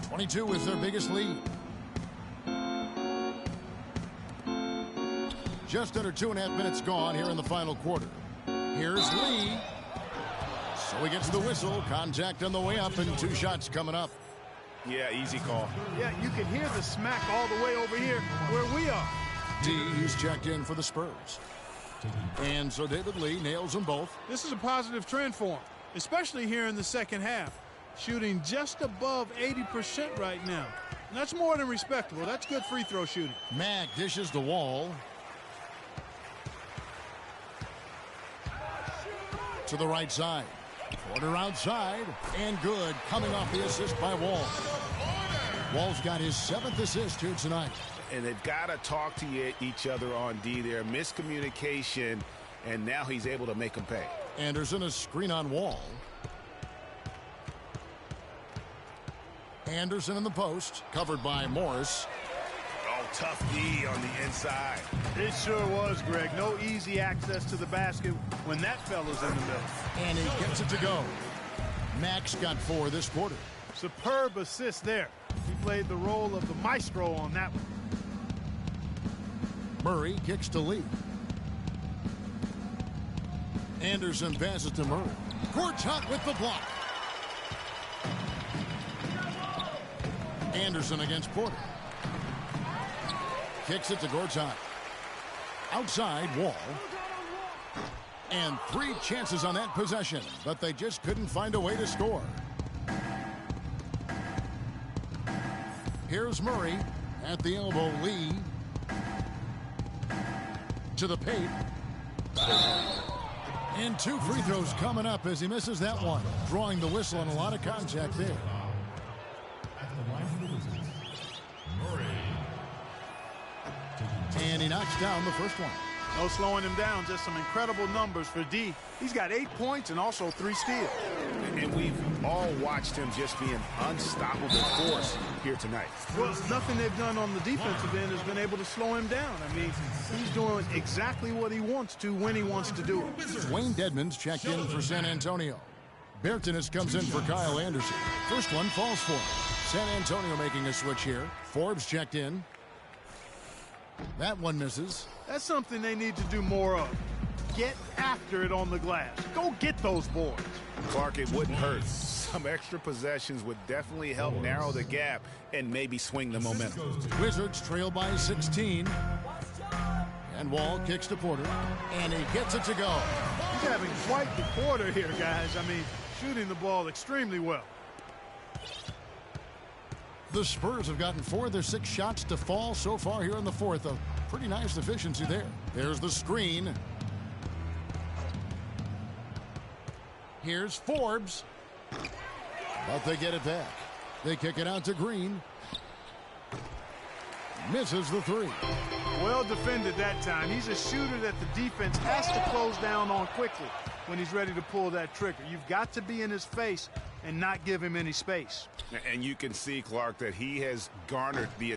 22 is their biggest lead. Just under 2.5 minutes gone here in the final quarter. Here's Lee. So he gets the whistle. Contact on the way up and 2 shots coming up. Yeah, easy call. Yeah, you can hear the smack all the way over here where we are. D, he's checked in for the Spurs. And so David Lee nails them both. This is a positive trend for him, especially here in the second half. Shooting just above 80% right now. And that's more than respectable. That's good free throw shooting. Mack dishes the Wall. To the right side. Porter outside. And good. Coming off the assist by Wall. Wall's got his 7th assist here tonight. And they've got to talk to each other on D there. Miscommunication, and now he's able to make them pay. Anderson, a screen on Wall. Anderson in the post, covered by Morris. Oh, tough D on the inside. It sure was, Greg. No easy access to the basket when that fella's in the middle. And he gets it to go. Max got 4 this quarter. Superb assist there. He played the role of the maestro on that one. Murray kicks to Lee. Anderson passes to Murray. Gortat with the block. Anderson against Porter. Kicks it to Gortat. Outside Wall. And 3 chances on that possession, but they just couldn't find a way to score. Here's Murray at the elbow. Lee to the paint. And 2 free throws coming up as he misses that one. Drawing the whistle on a lot of contact there. And he knocks down the first one. No slowing him down, just some incredible numbers for D. He's got 8 points and also 3 steals. And we've all watched him just be an unstoppable force here tonight. Well, nothing they've done on the defensive end has been able to slow him down. I mean, he's doing exactly what he wants to when he wants to do it. Wayne Dedmon's checked in for San Antonio. Bertanis comes in for Kyle Anderson. First one falls for him. San Antonio making a switch here. Forbes checked in. That one misses. That's something they need to do more of. Get after it on the glass. Go get those boards. Clark, it wouldn't hurt. Some extra possessions would definitely help narrow the gap and maybe swing the momentum. Wizards trail by 16. And Wall kicks to Porter. And he gets it to go. He's having quite the quarter here, guys. I mean, shooting the ball extremely well. The Spurs have gotten 4 of their 6 shots to fall so far here in the fourth. A pretty nice efficiency there. There's the screen. Here's Forbes. But they get it back. They kick it out to Green. Misses the 3. Well defended that time. He's a shooter that the defense has to close down on quickly when he's ready to pull that trigger. You've got to be in his face and not give him any space. And you can see, Clark, that he has garnered the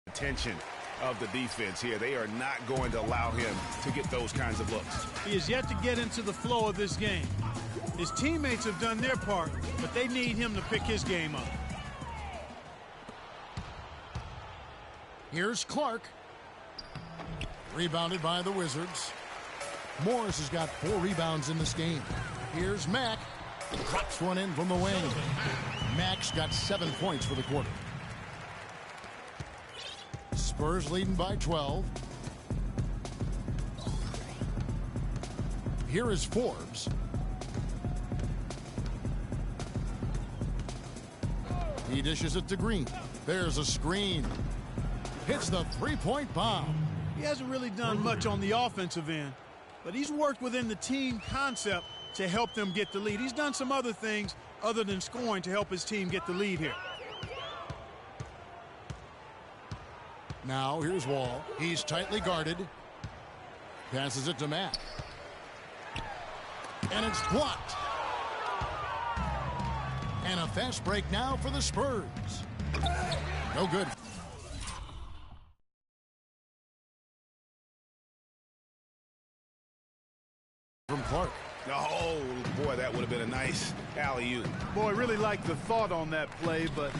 attention of the defense here. They are not going to allow him to get those kinds of looks. He is yet to get into the flow of this game. His teammates have done their part, but they need him to pick his game up. Here's Clark. Rebounded by the Wizards. Morris has got 4 rebounds in this game. Here's Mack. Drops one in from the wing. Mack's got 7 points for the quarter. Spurs leading by 12. Here is Forbes. He dishes it to Green. There's a screen. Hits the 3-point bomb. He hasn't really done much on the offensive end, but he's worked within the team concept to help them get the lead. He's done some other things other than scoring to help his team get the lead here. Now here's Wall. He's tightly guarded. Passes it to Matt. And it's blocked. And a fast break now for the Spurs. No good. Clark. Oh, boy, that would have been a nice alley-oop. Boy, really liked the thought on that play, but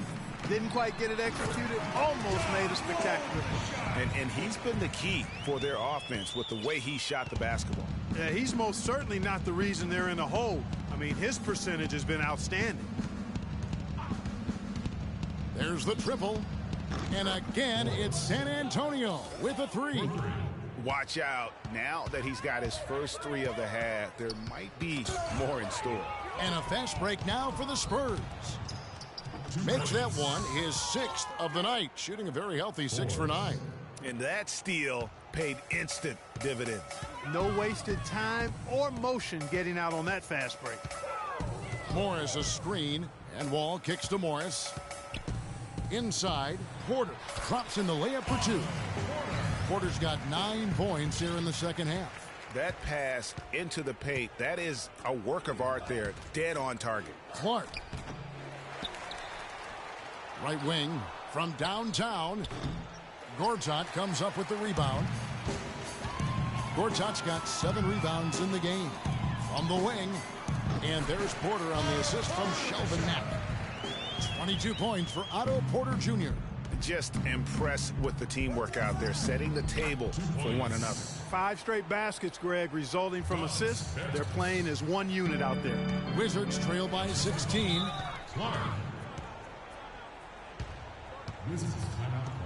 didn't quite get it executed. Almost made a spectacular play. And he's been the key for their offense with the way he shot the basketball. Yeah, he's most certainly not the reason they're in a hole. I mean, his percentage has been outstanding. There's the triple. And again, it's San Antonio with a three. Watch out. Now that he's got his first three of the half, there might be more in store. And a fast break now for the Spurs. Makes that one his 6th of the night, shooting a very healthy 6 for 9. And that steal paid instant dividends. No wasted time or motion getting out on that fast break. Morris a screen, and Wall kicks to Morris. Inside, Porter drops in the layup for 2. Porter's got 9 points here in the second half. That pass into the paint, that is a work of art there, dead on target. Clark. Right wing from downtown. Gortat comes up with the rebound. Gortat's got 7 rebounds in the game. From the wing. And there's Porter on the assist from Shelvin Mack. 22 points for Otto Porter Jr. Just impressed with the teamwork out there, setting the table for one another. 5 straight baskets, Greg, resulting from assists. They're playing as one unit out there. Wizards trail by 16. Wizards timeout call.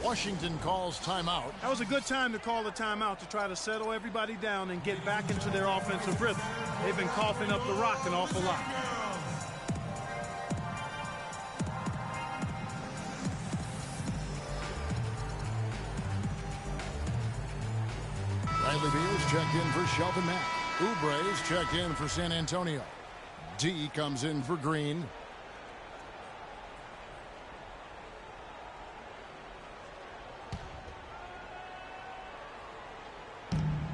Washington calls timeout. That was a good time to call a timeout to try to settle everybody down and get back into their offensive rhythm. They've been coughing up the rock an awful lot. Riley Beals checked in for Shelvin Mack. Oubre's checked in for San Antonio. D comes in for Green.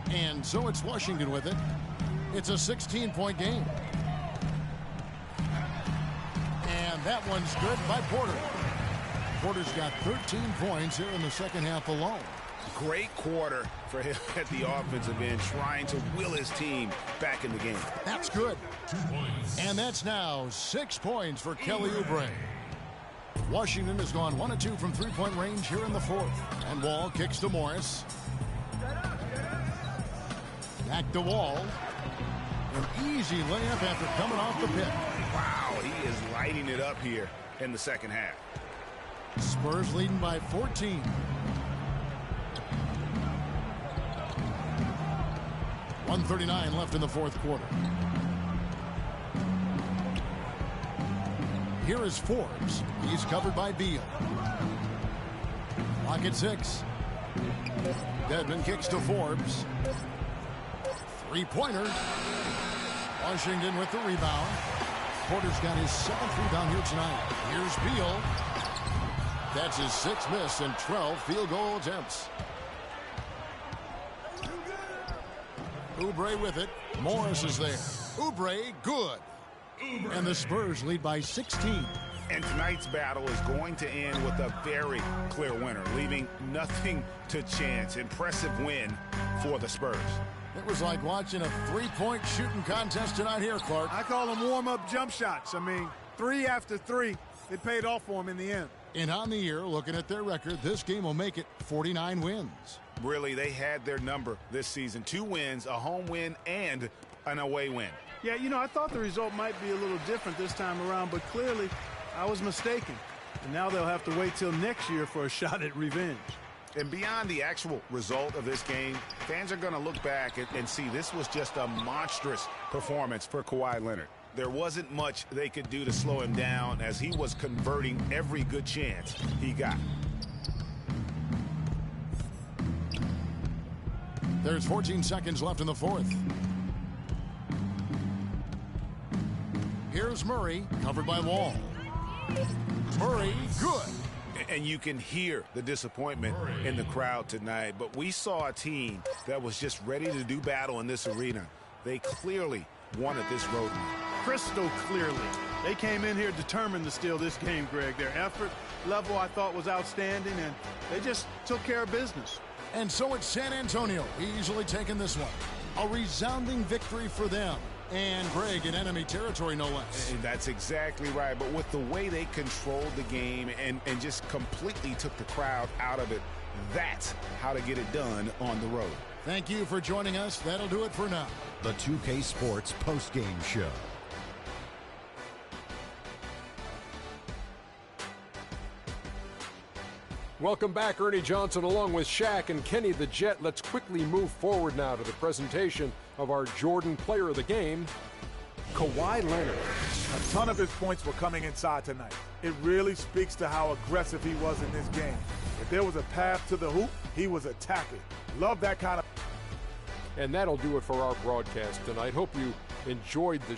And so it's Washington with it. It's a 16-point game. And that one's good by Porter. Porter's got 13 points here in the second half alone. Great quarter for him at the offensive end, trying to will his team back in the game. That's good. 2 points. And that's now 6 points for Kelly Oubre. Washington has gone 1 of 2 from three-point range here in the fourth. And Wall kicks to Morris. Back to Wall. An easy layup after coming off the pit. Wow, he is lighting it up here in the second half. Spurs leading by 14. .139 left in the fourth quarter. Here is Forbes. He's covered by Beal. Lock at 6. Dedmon kicks to Forbes. Three-pointer. Washington with the rebound. Porter's got his 7th rebound here tonight. Here's Beal. That's his 6th miss and 12 field goal attempts. Oubre with it. Morris is there. Oubre, good. And the Spurs lead by 16. And tonight's battle is going to end with a very clear winner, leaving nothing to chance. Impressive win for the Spurs. It was like watching a three-point shooting contest tonight here, Clark. I call them warm-up jump shots. I mean, 3 after 3, it paid off for them in the end. And on the year, looking at their record, this game will make it 49 wins. Really, they had their number this season. 2 wins, a home win, and an away win. Yeah, you know, I thought the result might be a little different this time around, but clearly I was mistaken. And now they'll have to wait till next year for a shot at revenge. And beyond the actual result of this game, fans are going to look back and see this was just a monstrous performance for Kawhi Leonard. There wasn't much they could do to slow him down as he was converting every good chance he got. There's 14 seconds left in the fourth. Here's Murray, covered by Wall. Murray, good. And you can hear the disappointment in the crowd tonight. But we saw a team that was just ready to do battle in this arena. They clearly wanted this road. Crystal clearly. They came in here determined to steal this game, Greg. Their effort level, I thought, was outstanding, and they just took care of business. And so it's San Antonio easily taking this one. A resounding victory for them. And Greg in enemy territory, no less. And that's exactly right. But with the way they controlled the game and just completely took the crowd out of it, that's how to get it done on the road. Thank you for joining us. That'll do it for now. The 2K Sports postgame show. Welcome back, Ernie Johnson, along with Shaq and Kenny the Jet. Let's quickly move forward now to the presentation of our Jordan Player of the Game, Kawhi Leonard. A ton of his points were coming inside tonight. It really speaks to how aggressive he was in this game. If there was a path to the hoop, he was attacking. Love that kind of... And that'll do it for our broadcast tonight. Hope you enjoyed the